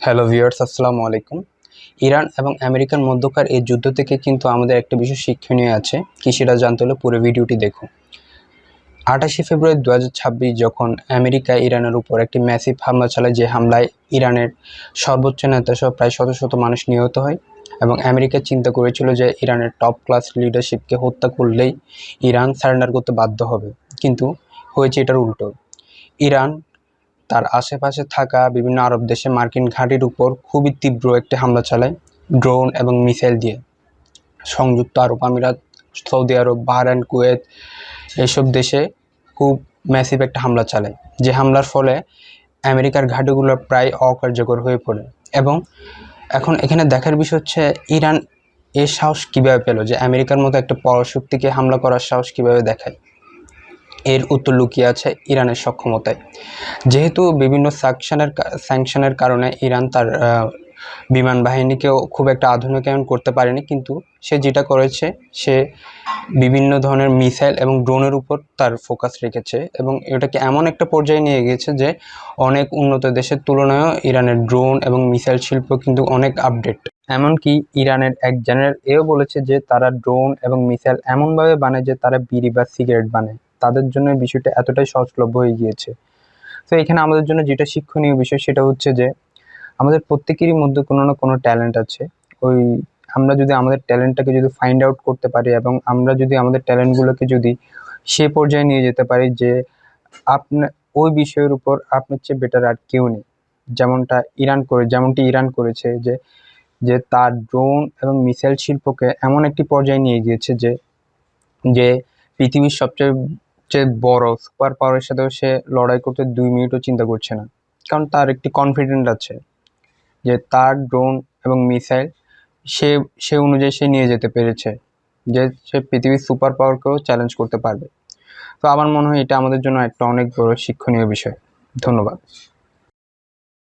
Hello viewers, আসসালামু আলাইকুম। Iran এবং আমেরিকার মধ্যকার এই যুদ্ধ থেকে কিন্তু আমাদের একটা বিষয় শিক্ষণীয় আছে, কি সেটা জানতে হলে পুরো ভিডিওটি দেখুন। 28শে ফেব্রুয়ারি 2026 যখন আমেরিকা ইরানের উপর একটি ম্যাসিভ হামলা চালায়, যে হামলায় ইরানের সর্বোচ্চ নেতা সহ প্রায় শত শত মানুষ নিহত হয় এবং আমেরিকা চিন্তা করেছিল যে ইরানের টপ ক্লাস লিডারশিপকে হত্যা করলেই ইরান সারেন্ডার করতে বাধ্য হবে, কিন্তু হয়েছে এটার উল্টো। ইরান তার আশেপাশে থাকা বিভিন্ন আরব দেশে মার্কিন ঘাঁটির উপর খুবই তীব্র একটি হামলা চালায় ড্রোন এবং মিসাইল দিয়ে। সংযুক্ত আরব আমিরাত, সৌদি আরব, বাহরাইন, কুয়েত এইসব দেশে খুব ম্যাসিভ একটা হামলা চালায়, যে হামলার ফলে আমেরিকার ঘাঁটিগুলো প্রায় অকার্যকর হয়ে পড়ে। এবং এখন এখানে দেখার বিষয় হচ্ছে ইরান এর সাহস কীভাবে পেল, যে আমেরিকার মতো একটা পরাশক্তিকে হামলা করার সাহস কীভাবে দেখায়। এর উত্তর লুকিয়ে আছে ইরানের সক্ষমতায়। যেহেতু বিভিন্ন স্যাংশনের কারণে ইরান তার বিমান বাহিনীকেও খুব একটা আধুনিকায়ন করতে পারেনি, কিন্তু সে যেটা করেছে, সে বিভিন্ন ধরনের মিসাইল এবং ড্রোনের উপর তার ফোকাস রেখেছে এবং এটাকে এমন একটা পর্যায়ে নিয়ে গিয়েছে যে অনেক উন্নত দেশের তুলনায়ও ইরানের ড্রোন এবং মিসাইল শিল্প কিন্তু অনেক আপডেট। এমনকি ইরানের এক জেনারেল এও বলেছে যে তারা ড্রোন এবং মিসাইল এমনভাবে বানায় যে তারা বিড়ি বা সিগারেট বানায়। তাদের জন্য বিষয়টা এতটাই সহজলভ্য হয়ে গিয়েছে। তো এখানে আমাদের জন্য যেটা শিক্ষণীয় বিষয়, সেটা হচ্ছে যে আমাদের প্রত্যেকেরই মধ্যে কোনো না কোনো ট্যালেন্ট আছে। ওই আমরা যদি আমাদের ট্যালেন্টটাকে যদি ফাইন্ড আউট করতে পারি এবং আমরা যদি আমাদের ট্যালেন্টগুলোকে যদি সে পর্যায়ে নিয়ে যেতে পারি যে আপনার ওই বিষয়ের উপর আপনার চেয়ে বেটার আর কেউ নেই, যেমনটি ইরান করেছে, যে যে তার ড্রোন এবং মিসাইল শিল্পকে এমন একটি পর্যায়ে নিয়ে গিয়েছে যে যে পৃথিবীর সবচেয়ে বড় সুপার পাওয়ারের সাথেও সে লড়াই করতে 2 মিনিটও চিন্তা করছে না, কারণ তার একটি কনফিডেন্ট আছে যে তার ড্রোন এবং মিসাইল সে সে অনুযায়ী সে নিয়ে যেতে পেরেছে, যে সে পৃথিবীর সুপার পাওয়ারকেও চ্যালেঞ্জ করতে পারবে। তো আমার মনে হয় এটা আমাদের জন্য একটা অনেক বড় শিক্ষণীয় বিষয়। ধন্যবাদ।